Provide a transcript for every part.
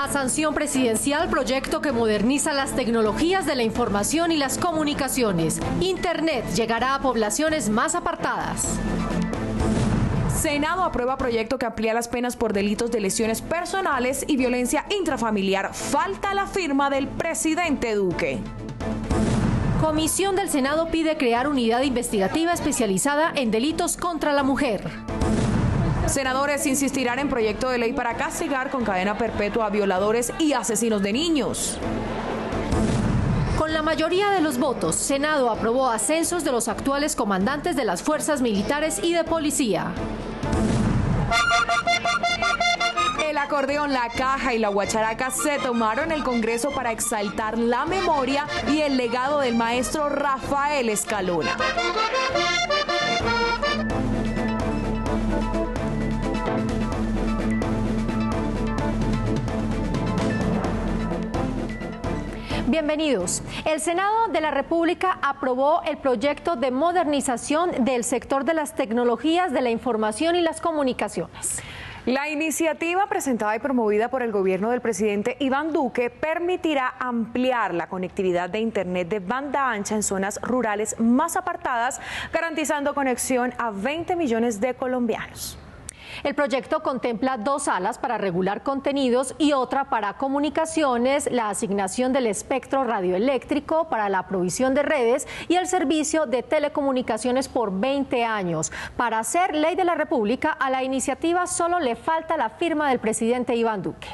A sanción presidencial, proyecto que moderniza las tecnologías de la información y las comunicaciones. Internet llegará a poblaciones más apartadas. Senado aprueba proyecto que amplía las penas por delitos de lesiones personales y violencia intrafamiliar. Falta la firma del presidente Duque. Comisión del Senado pide crear unidad investigativa especializada en delitos contra la mujer. Senadores insistirán en proyecto de ley para castigar con cadena perpetua a violadores y asesinos de niños. Con la mayoría de los votos, Senado aprobó ascensos de los actuales comandantes de las fuerzas militares y de policía. El acordeón, la caja y la guacharaca se tomaron el Congreso para exaltar la memoria y el legado del maestro Rafael Escalona. Bienvenidos. El Senado de la República aprobó el proyecto de modernización del sector de las tecnologías de la información y las comunicaciones. La iniciativa presentada y promovida por el gobierno del presidente Iván Duque permitirá ampliar la conectividad de Internet de banda ancha en zonas rurales más apartadas, garantizando conexión a 20 millones de colombianos. El proyecto contempla 2 salas para regular contenidos y otra para comunicaciones, la asignación del espectro radioeléctrico para la provisión de redes y el servicio de telecomunicaciones por 20 años. Para ser ley de la República, a la iniciativa solo le falta la firma del presidente Iván Duque.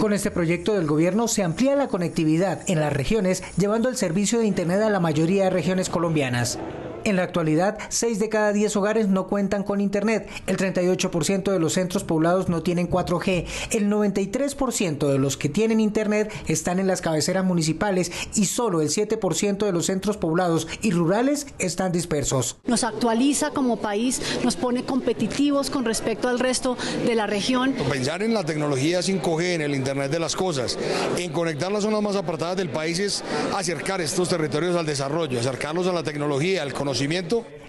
Con este proyecto del gobierno se amplía la conectividad en las regiones, llevando el servicio de Internet a la mayoría de regiones colombianas. En la actualidad, 6 de cada 10 hogares no cuentan con Internet, el 38% de los centros poblados no tienen 4G, el 93% de los que tienen Internet están en las cabeceras municipales y solo el 7% de los centros poblados y rurales están dispersos. Nos actualiza como país, nos pone competitivos con respecto al resto de la región. Pensar en la tecnología 5G, en el Internet de las cosas, en conectar las zonas más apartadas del país es acercar estos territorios al desarrollo, acercarlos a la tecnología, al conocimiento.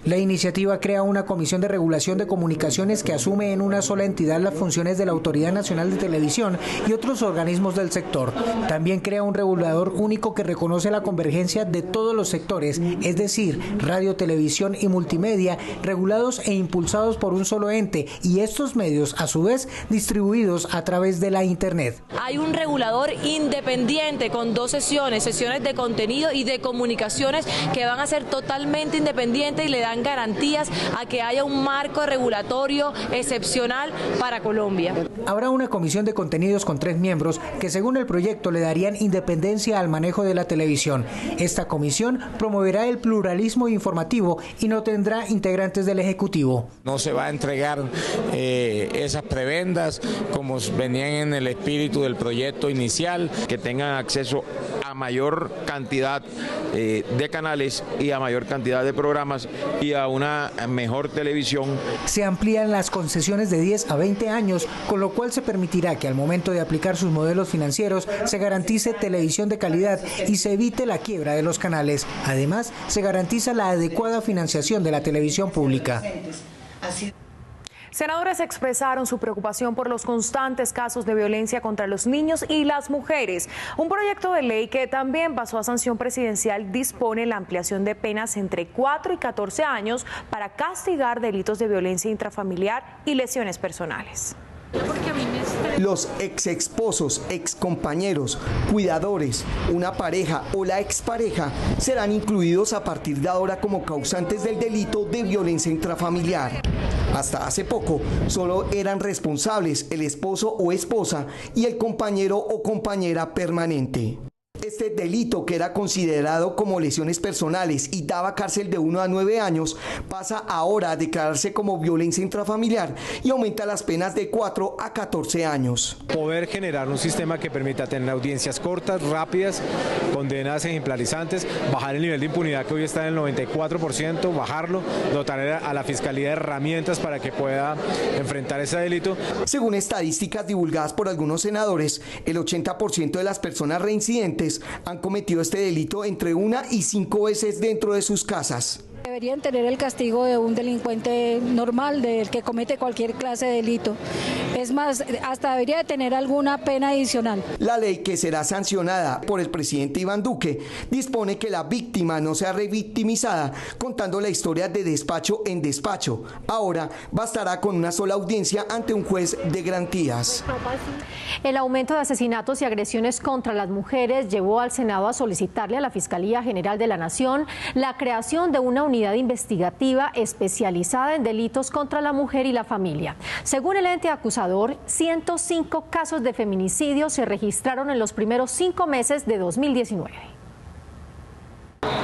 La iniciativa crea una comisión de regulación de comunicaciones que asume en una sola entidad las funciones de la Autoridad Nacional de Televisión y otros organismos del sector. También crea un regulador único que reconoce la convergencia de todos los sectores, es decir, radio, televisión y multimedia, regulados e impulsados por un solo ente, y estos medios, a su vez, distribuidos a través de la Internet. Hay un regulador independiente con 2 sesiones de contenido y de comunicaciones que van a ser totalmente independientes y le dan garantías a que haya un marco regulatorio excepcional para Colombia. Habrá una comisión de contenidos con 3 miembros que, según el proyecto, le darían independencia al manejo de la televisión. Esta comisión promoverá el pluralismo informativo y no tendrá integrantes del Ejecutivo. No se va a entregar esas prebendas como venían en el espíritu del proyecto inicial, que tengan acceso a mayor cantidad de canales y a mayor cantidad de programas y a una mejor televisión. Se amplían las concesiones de 10 a 20 años, con lo cual se permitirá que al momento de aplicar sus modelos financieros se garantice televisión de calidad y se evite la quiebra de los canales. Además, se garantiza la adecuada financiación de la televisión pública. Senadores expresaron su preocupación por los constantes casos de violencia contra los niños y las mujeres. Un proyecto de ley que también pasó a sanción presidencial dispone la ampliación de penas entre 4 y 14 años para castigar delitos de violencia intrafamiliar y lesiones personales. Los exesposos, excompañeros, cuidadores, una pareja o la expareja serán incluidos a partir de ahora como causantes del delito de violencia intrafamiliar. Hasta hace poco, solo eran responsables el esposo o esposa y el compañero o compañera permanente. Este delito, que era considerado como lesiones personales y daba cárcel de 1 a 9 años, pasa ahora a declararse como violencia intrafamiliar y aumenta las penas de 4 a 14 años. Poder generar un sistema que permita tener audiencias cortas, rápidas, condenas ejemplarizantes, bajar el nivel de impunidad que hoy está en el 94%, bajarlo, dotar a la Fiscalía de herramientas para que pueda enfrentar ese delito. Según estadísticas divulgadas por algunos senadores, el 80% de las personas reincidentes han cometido este delito entre 1 y 5 veces dentro de sus casas. deberían tener el castigo de un delincuente normal, del que comete cualquier clase de delito. Es más, hasta debería de tener alguna pena adicional. La ley, que será sancionada por el presidente Iván Duque, dispone que la víctima no sea revictimizada contando la historia de despacho en despacho. Ahora bastará con una sola audiencia ante un juez de garantías. El aumento de asesinatos y agresiones contra las mujeres llevó al Senado a solicitarle a la Fiscalía General de la Nación la creación de una unidad investigativa especializada en delitos contra la mujer y la familia. Según el ente acusador, 105 casos de feminicidio se registraron en los primeros 5 meses de 2019.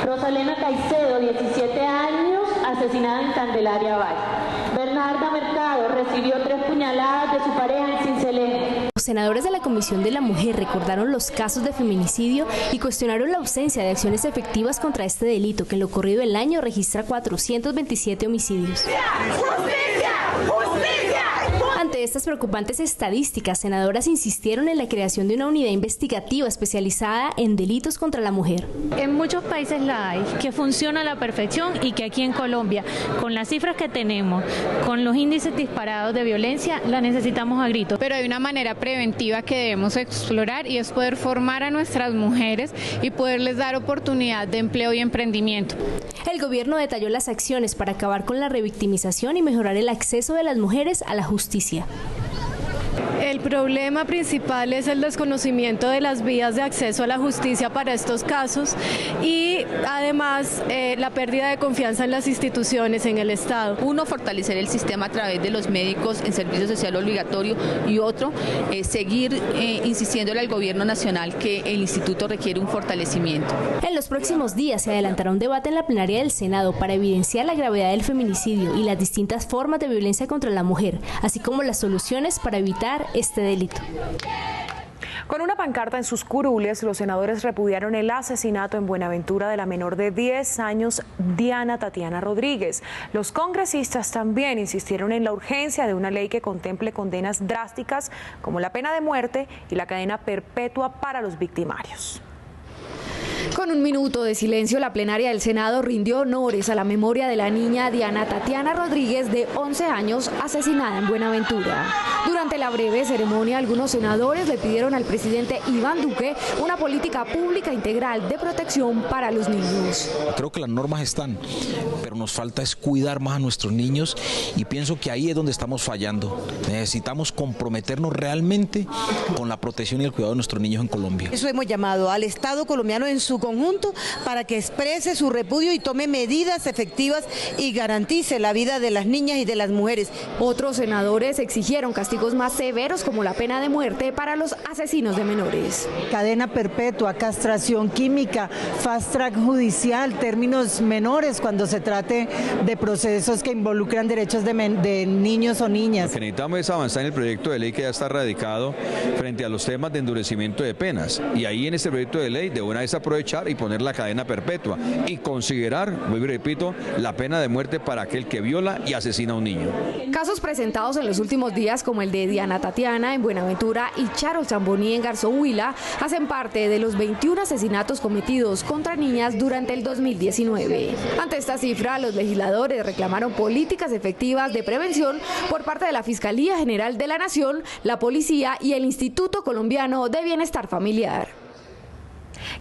Rosalena Caicedo, 17 años, asesinada en Candelaria Valle. Bernarda Mercado recibió 3 puñaladas de su pareja en Sincelejo. Los senadores de la Comisión de la Mujer recordaron los casos de feminicidio y cuestionaron la ausencia de acciones efectivas contra este delito, que en lo corrido del año registra 427 homicidios. ¡Justicia! ¡Justicia! Ante estas preocupantes estadísticas, senadoras insistieron en la creación de una unidad investigativa especializada en delitos contra la mujer. En muchos países la hay, que funciona a la perfección, y que aquí en Colombia, con las cifras que tenemos, con los índices disparados de violencia, la necesitamos a grito. Pero hay una manera preventiva que debemos explorar, y es poder formar a nuestras mujeres y poderles dar oportunidad de empleo y emprendimiento. El gobierno detalló las acciones para acabar con la revictimización y mejorar el acceso de las mujeres a la justicia. El problema principal es el desconocimiento de las vías de acceso a la justicia para estos casos y además la pérdida de confianza en las instituciones, en el Estado. Uno, fortalecer el sistema a través de los médicos en servicio social obligatorio, y otro, seguir insistiéndole al gobierno nacional que el instituto requiere un fortalecimiento. En los próximos días se adelantará un debate en la plenaria del Senado para evidenciar la gravedad del feminicidio y las distintas formas de violencia contra la mujer, así como las soluciones para evitar este delito. Con una pancarta en sus curules, los senadores repudiaron el asesinato en Buenaventura de la menor de 10 años, Diana Tatiana Rodríguez. Los congresistas también insistieron en la urgencia de una ley que contemple condenas drásticas como la pena de muerte y la cadena perpetua para los victimarios. Con un minuto de silencio, la plenaria del Senado rindió honores a la memoria de la niña Diana Tatiana Rodríguez, de 11 años, asesinada en Buenaventura. Durante la breve ceremonia, algunos senadores le pidieron al presidente Iván Duque una política pública integral de protección para los niños. Creo que las normas están, pero nos falta es cuidar más a nuestros niños, y pienso que ahí es donde estamos fallando. Necesitamos comprometernos realmente con la protección y el cuidado de nuestros niños en Colombia. Eso hemos llamado al Estado colombiano en su conjunto para que exprese su repudio y tome medidas efectivas y garantice la vida de las niñas y de las mujeres. Otros senadores exigieron castigos más severos, como la pena de muerte para los asesinos de menores. Cadena perpetua, castración química, fast track judicial, términos menores cuando se trate de procesos que involucran derechos de niños o niñas. Lo que necesitamos es avanzar en el proyecto de ley que ya está radicado frente a los temas de endurecimiento de penas, y ahí en este proyecto de ley de una vez aprovechar y poner la cadena perpetua y considerar, vuelvo y repito, la pena de muerte para aquel que viola y asesina a un niño. Casos presentados en los últimos días, como el de Diana Tatiana en Buenaventura y Charo Zamboní en Garzón Huila, hacen parte de los 21 asesinatos cometidos contra niñas durante el 2019. Ante esta cifra, los legisladores reclamaron políticas efectivas de prevención por parte de la Fiscalía General de la Nación, la Policía y el Instituto Colombiano de Bienestar Familiar.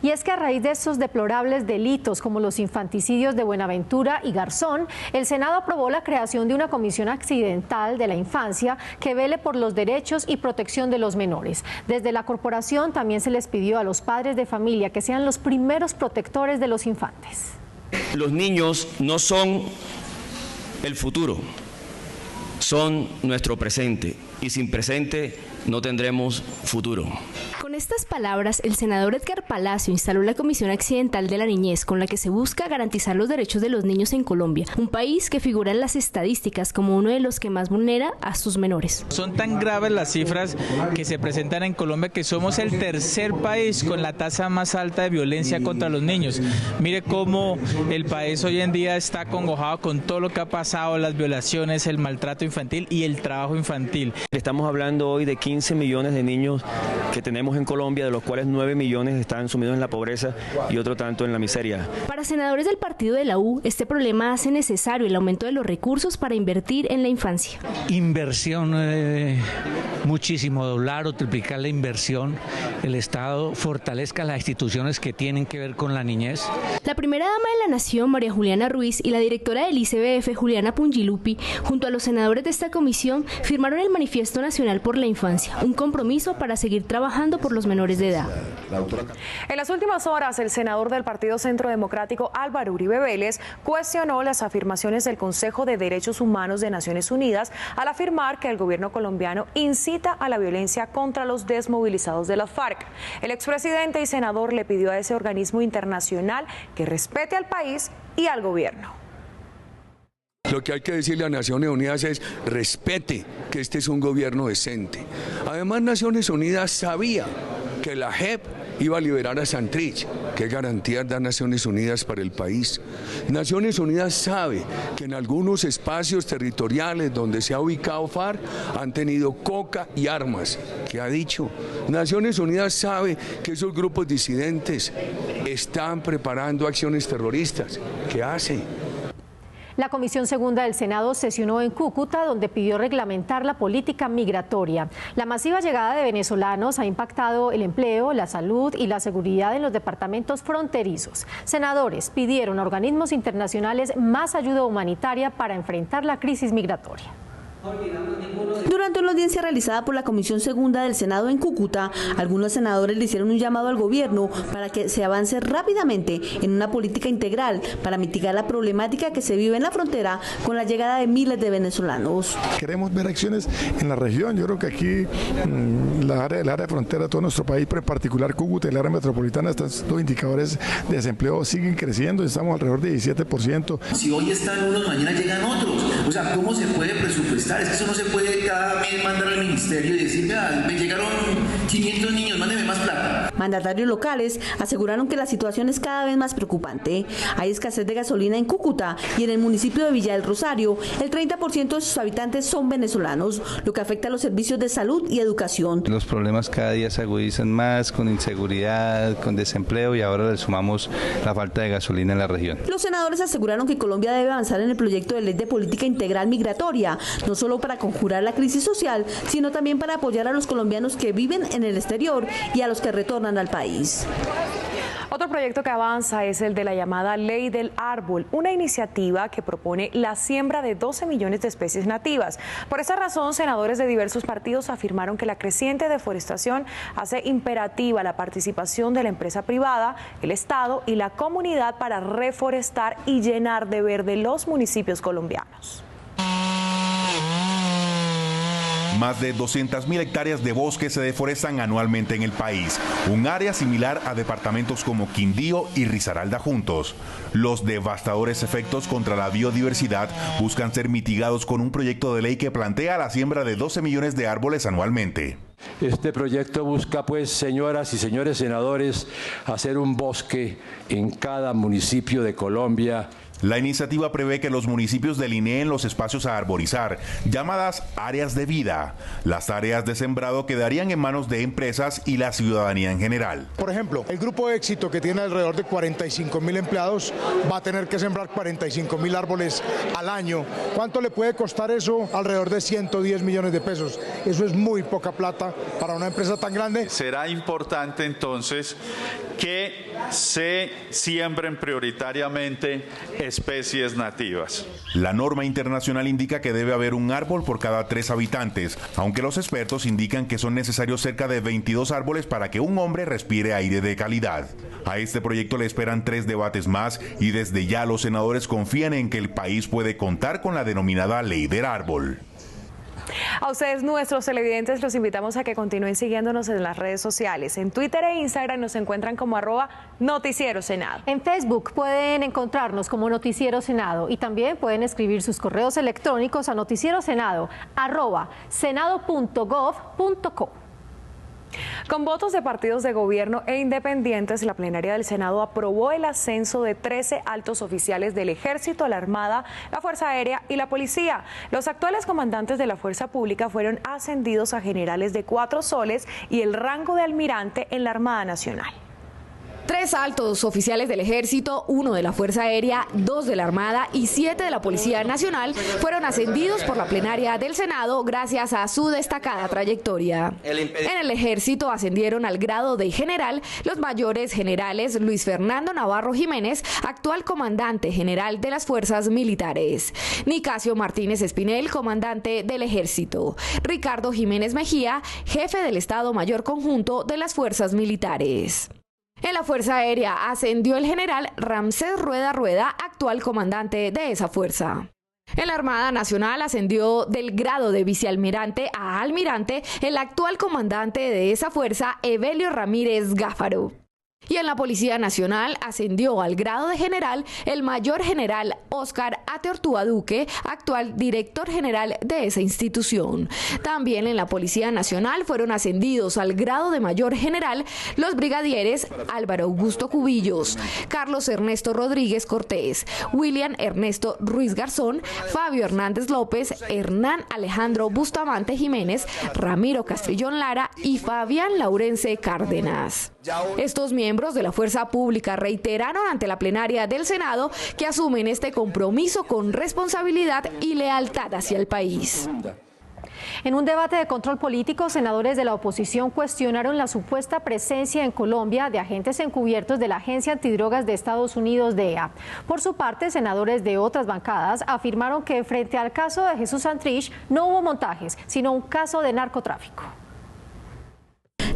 Y es que a raíz de estos deplorables delitos como los infanticidios de Buenaventura y Garzón, el Senado aprobó la creación de una comisión accidental de la infancia que vele por los derechos y protección de los menores. Desde la corporación también se les pidió a los padres de familia que sean los primeros protectores de los infantes. Los niños no son el futuro, son nuestro presente, y sin presente no tendremos futuro. Con estas palabras, el senador Edgar Palacio instaló la Comisión Accidental de la Niñez, con la que se busca garantizar los derechos de los niños en Colombia, un país que figura en las estadísticas como uno de los que más vulnera a sus menores. Son tan graves las cifras que se presentan en Colombia que somos el tercer país con la tasa más alta de violencia contra los niños. Mire cómo el país hoy en día está acongojado con todo lo que ha pasado, las violaciones, el maltrato infantil y el trabajo infantil. Estamos hablando hoy de 15 millones de niños que tenemos en Colombia, de los cuales 9 millones están sumidos en la pobreza y otro tanto en la miseria. Para senadores del partido de la U, este problema hace necesario el aumento de los recursos para invertir en la infancia. Inversión, muchísimo, doblar o triplicar la inversión, el Estado fortalezca las instituciones que tienen que ver con la niñez. La primera dama de la Nación, María Juliana Ruiz, y la directora del ICBF, Juliana Pungilupi, junto a los senadores de esta comisión, firmaron el Manifiesto Nacional por la Infancia, un compromiso para seguir trabajando por los menores de edad. En las últimas horas, el senador del Partido Centro Democrático, Álvaro Uribe Vélez, cuestionó las afirmaciones del Consejo de Derechos Humanos de Naciones Unidas al afirmar que el gobierno colombiano incita a la violencia contra los desmovilizados de las FARC. El expresidente y senador le pidió a ese organismo internacional que respete al país y al gobierno. Lo que hay que decirle a Naciones Unidas es respete que este es un gobierno decente. Además, Naciones Unidas sabía que la JEP iba a liberar a Santrich. ¿Qué garantías da Naciones Unidas para el país? Naciones Unidas sabe que en algunos espacios territoriales donde se ha ubicado FARC han tenido coca y armas. ¿Qué ha dicho? Naciones Unidas sabe que esos grupos disidentes están preparando acciones terroristas. ¿Qué hace? La Comisión Segunda del Senado sesionó en Cúcuta, donde pidió reglamentar la política migratoria. La masiva llegada de venezolanos ha impactado el empleo, la salud y la seguridad en los departamentos fronterizos. Senadores pidieron a organismos internacionales más ayuda humanitaria para enfrentar la crisis migratoria. Durante una audiencia realizada por la Comisión Segunda del Senado en Cúcuta, algunos senadores le hicieron un llamado al gobierno para que se avance rápidamente en una política integral para mitigar la problemática que se vive en la frontera con la llegada de miles de venezolanos. Queremos ver acciones en la región. Yo creo que aquí el área de frontera de todo nuestro país, pero en particular Cúcuta y el área metropolitana, estos dos indicadores de desempleo siguen creciendo. Estamos alrededor de 17%. Si hoy están unos, mañana llegan otros. O sea, ¿cómo se puede presupuestar? Es que eso no se puede cada mes mandar al ministerio y decir, me llegaron 500 niños, mándeme más plata. Mandatarios locales aseguraron que la situación es cada vez más preocupante. Hay escasez de gasolina en Cúcuta y en el municipio de Villa del Rosario, el 30% de sus habitantes son venezolanos, lo que afecta a los servicios de salud y educación. Los problemas cada día se agudizan más, con inseguridad, con desempleo, y ahora le sumamos la falta de gasolina en la región. Los senadores aseguraron que Colombia debe avanzar en el proyecto de ley de política integral migratoria, no solo para conjurar la crisis social, sino también para apoyar a los colombianos que viven en el exterior y a los que retornan al país. Otro proyecto que avanza es el de la llamada Ley del Árbol, una iniciativa que propone la siembra de 12 millones de especies nativas. Por esa razón, senadores de diversos partidos afirmaron que la creciente deforestación hace imperativa la participación de la empresa privada, el Estado y la comunidad para reforestar y llenar de verde los municipios colombianos. Más de 200.000 hectáreas de bosque se deforestan anualmente en el país, un área similar a departamentos como Quindío y Risaralda juntos. Los devastadores efectos contra la biodiversidad buscan ser mitigados con un proyecto de ley que plantea la siembra de 12 millones de árboles anualmente. Este proyecto busca, pues, señoras y señores senadores, hacer un bosque en cada municipio de Colombia. La iniciativa prevé que los municipios delineen los espacios a arborizar, llamadas áreas de vida. Las áreas de sembrado quedarían en manos de empresas y la ciudadanía en general. Por ejemplo, el Grupo Éxito, que tiene alrededor de 45.000 empleados, va a tener que sembrar 45.000 árboles al año. ¿Cuánto le puede costar eso? Alrededor de 110 millones de pesos. Eso es muy poca plata para una empresa tan grande. Será importante entonces que se siembren prioritariamente especies nativas. La norma internacional indica que debe haber un árbol por cada 3 habitantes, aunque los expertos indican que son necesarios cerca de 22 árboles para que un hombre respire aire de calidad. A este proyecto le esperan 3 debates más y desde ya los senadores confían en que el país puede contar con la denominada Ley del Árbol. A ustedes, nuestros televidentes, los invitamos a que continúen siguiéndonos en las redes sociales. En Twitter e Instagram nos encuentran como @Noticiero Senado. En Facebook pueden encontrarnos como Noticiero Senado y también pueden escribir sus correos electrónicos a noticierosenado@senado.gov.co. Con votos de partidos de gobierno e independientes, la plenaria del Senado aprobó el ascenso de 13 altos oficiales del Ejército, la Armada, la Fuerza Aérea y la Policía. Los actuales comandantes de la Fuerza Pública fueron ascendidos a generales de 4 soles y el rango de almirante en la Armada Nacional. 3 altos oficiales del Ejército, 1 de la Fuerza Aérea, 2 de la Armada y 7 de la Policía Nacional fueron ascendidos por la plenaria del Senado gracias a su destacada trayectoria. En el Ejército ascendieron al grado de general los mayores generales Luis Fernando Navarro Jiménez, actual comandante general de las Fuerzas Militares; Nicasio Martínez Espinel, comandante del Ejército; Ricardo Jiménez Mejía, jefe del Estado Mayor Conjunto de las Fuerzas Militares. En la Fuerza Aérea ascendió el general Ramsés Rueda Rueda, actual comandante de esa fuerza. En la Armada Nacional ascendió del grado de vicealmirante a almirante el actual comandante de esa fuerza, Evelio Ramírez Gáfaro. Y en la Policía Nacional ascendió al grado de general el mayor general Óscar Ateortúa Duque, actual director general de esa institución. También en la Policía Nacional fueron ascendidos al grado de mayor general los brigadieres Álvaro Augusto Cubillos, Carlos Ernesto Rodríguez Cortés, William Ernesto Ruiz Garzón, Fabio Hernández López, Hernán Alejandro Bustamante Jiménez, Ramiro Castrillón Lara y Fabián Laurence Cárdenas. Estos miembros de la Fuerza Pública reiteraron ante la plenaria del Senado que asumen este compromiso con responsabilidad y lealtad hacia el país. En un debate de control político, senadores de la oposición cuestionaron la supuesta presencia en Colombia de agentes encubiertos de la Agencia Antidrogas de Estados Unidos, DEA. Por su parte, senadores de otras bancadas afirmaron que frente al caso de Jesús Santrich no hubo montajes, sino un caso de narcotráfico.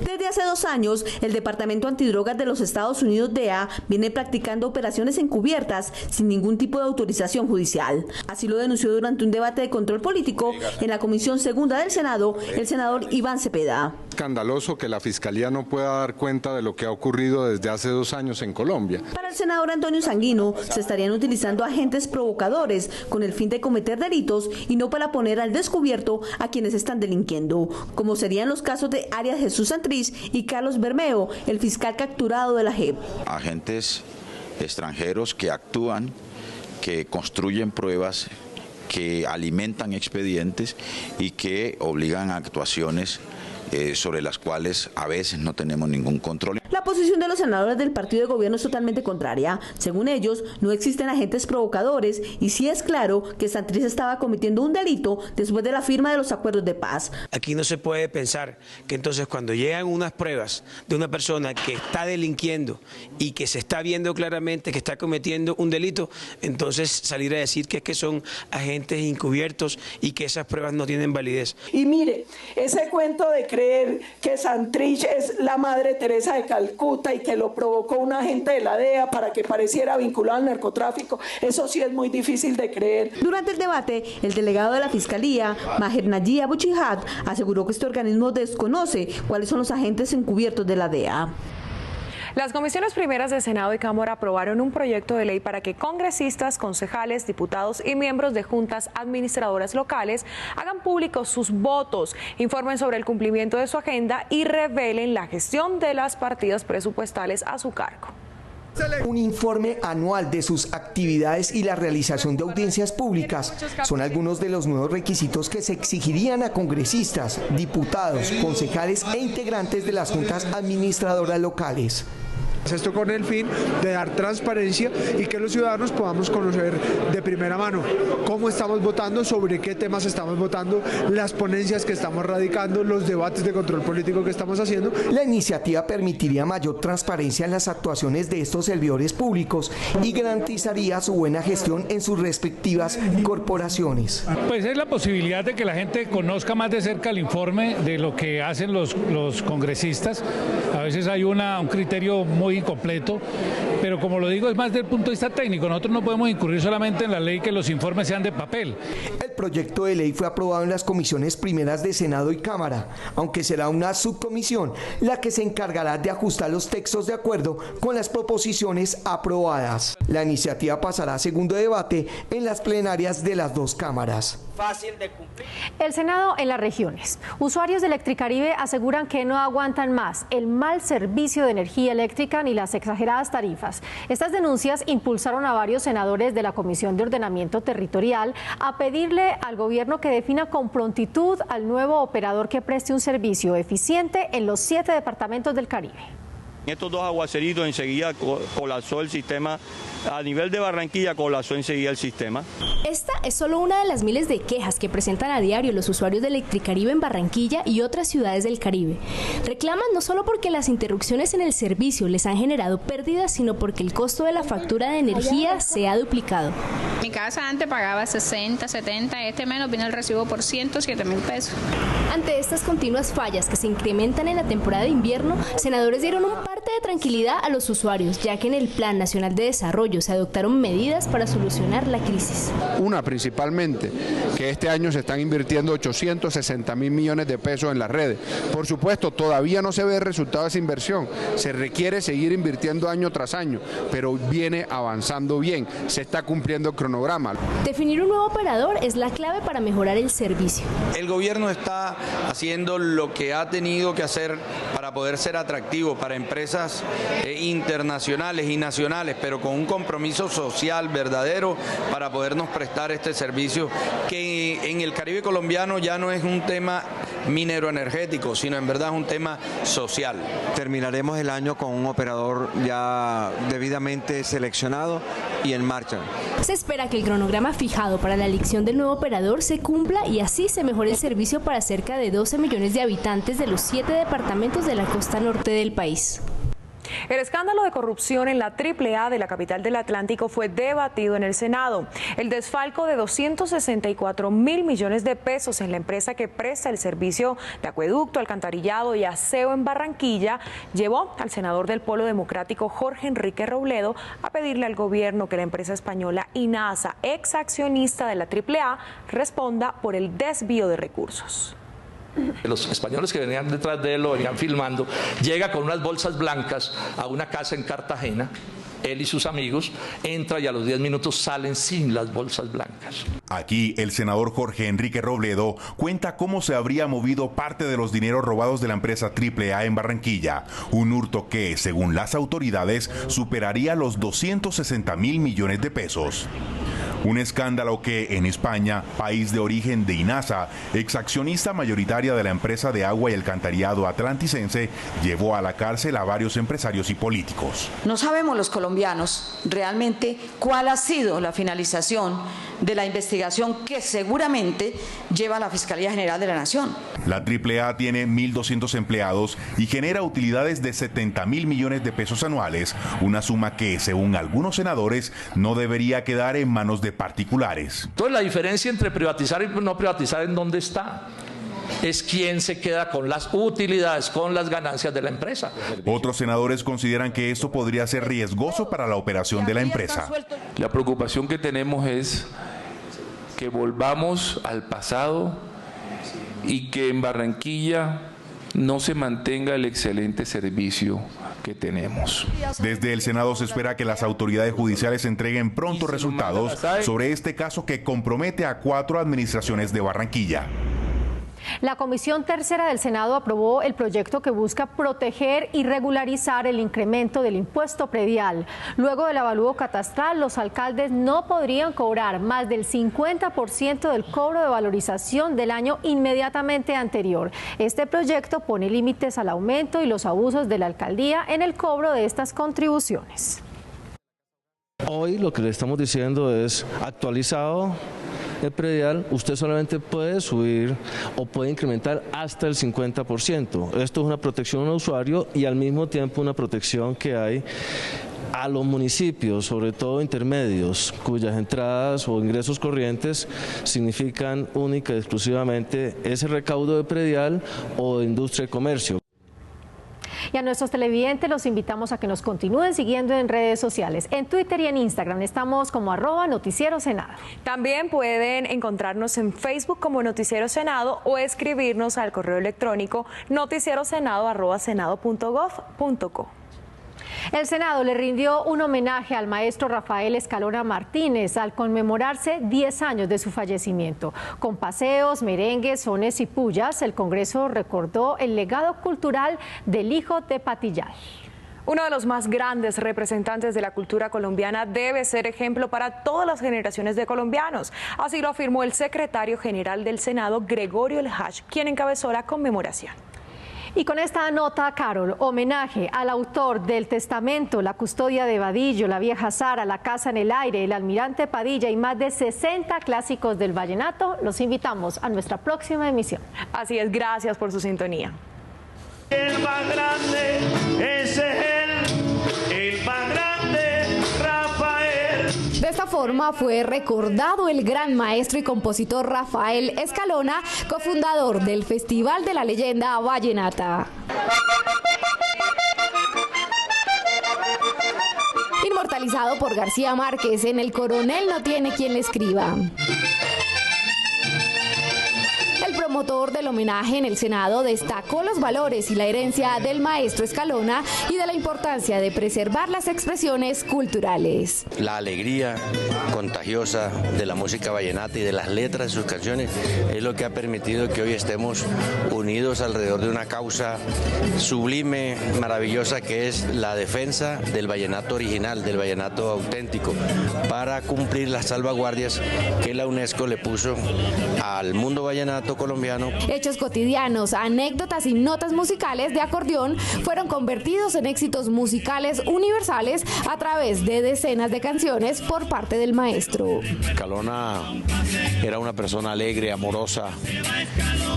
Desde hace 2 años, el Departamento Antidrogas de los Estados Unidos, DEA, viene practicando operaciones encubiertas sin ningún tipo de autorización judicial. Así lo denunció durante un debate de control político en la Comisión Segunda del Senado el senador Iván Cepeda. Escandaloso que la Fiscalía no pueda dar cuenta de lo que ha ocurrido desde hace 2 años en Colombia. Para el senador Antonio Sanguino, se estarían utilizando agentes provocadores con el fin de cometer delitos y no para poner al descubierto a quienes están delinquiendo, como serían los casos de Arias Jesús Santrich y Carlos Bermeo, el fiscal capturado de la JEP. Agentes extranjeros que actúan, que construyen pruebas, que alimentan expedientes y que obligan a actuaciones sobre las cuales a veces no tenemos ningún control. La posición de los senadores del partido de gobierno es totalmente contraria. Según ellos, no existen agentes provocadores y sí es claro que Santrich estaba cometiendo un delito después de la firma de los acuerdos de paz. Aquí no se puede pensar que entonces cuando llegan unas pruebas de una persona que está delinquiendo y que se está viendo claramente que está cometiendo un delito, entonces salir a decir que es que son agentes encubiertos y que esas pruebas no tienen validez. Y mire, ese cuento de creer que Santrich es la Madre Teresa de Calcuta y que lo provocó un agente de la DEA para que pareciera vinculado al narcotráfico, eso sí es muy difícil de creer. Durante el debate, el delegado de la Fiscalía, Maher Nayi Abu Jihad, aseguró que este organismo desconoce cuáles son los agentes encubiertos de la DEA. Las comisiones primeras de Senado y Cámara aprobaron un proyecto de ley para que congresistas, concejales, diputados y miembros de juntas administradoras locales hagan públicos sus votos, informen sobre el cumplimiento de su agenda y revelen la gestión de las partidas presupuestales a su cargo. Un informe anual de sus actividades y la realización de audiencias públicas son algunos de los nuevos requisitos que se exigirían a congresistas, diputados, concejales e integrantes de las juntas administradoras locales. Esto con el fin de dar transparencia y que los ciudadanos podamos conocer de primera mano cómo estamos votando, sobre qué temas estamos votando, las ponencias que estamos radicando, los debates de control político que estamos haciendo. La iniciativa permitiría mayor transparencia en las actuaciones de estos servidores públicos y garantizaría su buena gestión en sus respectivas corporaciones. Pues es la posibilidad de que la gente conozca más de cerca el informe de lo que hacen los congresistas. A veces hay un criterio muy incompleto, pero como lo digo, es más desde el punto de vista técnico. Nosotros no podemos incurrir solamente en la ley que los informes sean de papel. El proyecto de ley fue aprobado en las comisiones primeras de Senado y Cámara, aunque será una subcomisión la que se encargará de ajustar los textos de acuerdo con las proposiciones aprobadas. La iniciativa pasará a segundo debate en las plenarias de las dos cámaras. Fácil de cumplir. El Senado en las regiones. Usuarios de Electricaribe aseguran que no aguantan más el mal servicio de energía eléctrica ni las exageradas tarifas. Estas denuncias impulsaron a varios senadores de la Comisión de Ordenamiento Territorial a pedirle al gobierno que defina con prontitud al nuevo operador que preste un servicio eficiente en los 7 departamentos del Caribe. Estos dos aguaceritos enseguida colapsó el sistema, a nivel de Barranquilla colapsó enseguida el sistema. Esta es solo una de las miles de quejas que presentan a diario los usuarios de Electricaribe en Barranquilla y otras ciudades del Caribe. Reclaman no solo porque las interrupciones en el servicio les han generado pérdidas, sino porque el costo de la factura de energía se ha duplicado. Mi casa antes pagaba 60, 70, este mes nos viene el recibo por 107.000 pesos. Ante estas continuas fallas que se incrementan en la temporada de invierno, senadores dieron un parte de tranquilidad a los usuarios, ya que en el Plan Nacional de Desarrollo se adoptaron medidas para solucionar la crisis. Una principalmente, que este año se están invirtiendo 860.000 millones de pesos en las redes. Por supuesto, todavía no se ve el resultado de esa inversión, se requiere seguir invirtiendo año tras año, pero viene avanzando bien, se está cumpliendo el cronograma. Definir un nuevo operador es la clave para mejorar el servicio. El gobierno está haciendo lo que ha tenido que hacer para poder ser atractivo para empresas internacionales y nacionales, pero con un compromiso social verdadero para podernos prestar este servicio que en el Caribe colombiano ya no es un tema minero energético, sino en verdad es un tema social. Terminaremos el año con un operador ya debidamente seleccionado y en marcha. Se espera que el cronograma fijado para la elección del nuevo operador se cumpla y así se mejore el servicio para cerca de 12 millones de habitantes de los 7 departamentos de la costa norte del país. El escándalo de corrupción en la AAA de la capital del Atlántico fue debatido en el Senado. El desfalco de 264.000 millones de pesos en la empresa que presta el servicio de acueducto, alcantarillado y aseo en Barranquilla llevó al senador del Polo Democrático Jorge Enrique Robledo a pedirle al gobierno que la empresa española INASA, ex accionista de la AAA, responda por el desvío de recursos. Los españoles que venían detrás de él lo venían filmando, llega con unas bolsas blancas a una casa en Cartagena, él y sus amigos, entra y a los 10 minutos salen sin las bolsas blancas. Aquí el senador Jorge Enrique Robledo cuenta cómo se habría movido parte de los dineros robados de la empresa AAA en Barranquilla, un hurto que, según las autoridades, superaría los 260.000 millones de pesos. Un escándalo que en España, país de origen de INASA, exaccionista mayoritaria de la empresa de agua y alcantarillado atlanticense, llevó a la cárcel a varios empresarios y políticos. No sabemos los colombianos realmente cuál ha sido la finalización de la investigación que seguramente lleva la Fiscalía General de la Nación. La AAA tiene 1.200 empleados y genera utilidades de 70.000 millones de pesos anuales, una suma que, según algunos senadores, no debería quedar en manos de particulares. Entonces la diferencia entre privatizar y no privatizar, ¿en dónde está? Es quién se queda con las utilidades, con las ganancias de la empresa. Otros senadores consideran que esto podría ser riesgoso para la operación de la empresa. La preocupación que tenemos es que volvamos al pasado y que en Barranquilla no se mantenga el excelente servicio que tenemos. Desde el Senado se espera que las autoridades judiciales entreguen pronto resultados sobre este caso que compromete a 4 administraciones de Barranquilla. La Comisión Tercera del Senado aprobó el proyecto que busca proteger y regularizar el incremento del impuesto predial. Luego del avalúo catastral, los alcaldes no podrían cobrar más del 50% del cobro de valorización del año inmediatamente anterior. Este proyecto pone límites al aumento y los abusos de la alcaldía en el cobro de estas contribuciones. Hoy lo que le estamos diciendo es actualizado el predial, usted solamente puede subir o puede incrementar hasta el 50%. Esto es una protección al usuario y al mismo tiempo una protección que hay a los municipios, sobre todo intermedios, cuyas entradas o ingresos corrientes significan única y exclusivamente ese recaudo de predial o de industria y comercio. Y a nuestros televidentes los invitamos a que nos continúen siguiendo en redes sociales. En Twitter y en Instagram estamos como @Noticiero Senado. También pueden encontrarnos en Facebook como Noticiero Senado o escribirnos al correo electrónico noticierosenado@senado.gov.co. El Senado le rindió un homenaje al maestro Rafael Escalona Martínez al conmemorarse 10 años de su fallecimiento. Con paseos, merengues, sones y pullas, el Congreso recordó el legado cultural del hijo de Patillal. Uno de los más grandes representantes de la cultura colombiana debe ser ejemplo para todas las generaciones de colombianos. Así lo afirmó el secretario general del Senado, Gregorio El Hach, quien encabezó la conmemoración. Y con esta nota, Carol, homenaje al autor del Testamento, La custodia de Vadillo, La vieja Sara, La casa en el aire, El almirante Padilla y más de 60 clásicos del vallenato, los invitamos a nuestra próxima emisión. Así es, gracias por su sintonía. El más grande, ese es el más grande, Rafael. De esta forma fue recordado el gran maestro y compositor Rafael Escalona, cofundador del Festival de la Leyenda Vallenata. Inmortalizado por García Márquez en El coronel no tiene quien le escriba. El promotor del homenaje en el Senado destacó los valores y la herencia del maestro Escalona y de la importancia de preservar las expresiones culturales. La alegría contagiosa de la música vallenata y de las letras de sus canciones es lo que ha permitido que hoy estemos unidos alrededor de una causa sublime, maravillosa, que es la defensa del vallenato original, del vallenato auténtico, para cumplir las salvaguardias que la UNESCO le puso al mundo vallenato colombiano. Hechos cotidianos, anécdotas y notas musicales de acordeón fueron convertidos en éxitos musicales universales a través de decenas de canciones por parte del maestro. Escalona era una persona alegre, amorosa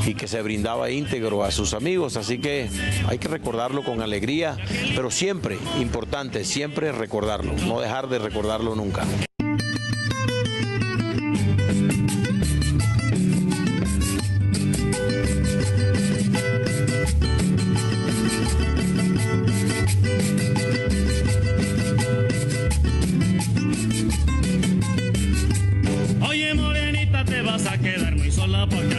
y que se brindaba íntegro a sus amigos, así que hay que recordarlo con alegría, pero siempre, importante, siempre recordarlo, no dejar de recordarlo nunca. Oye, morenita, te vas a quedar muy sola porque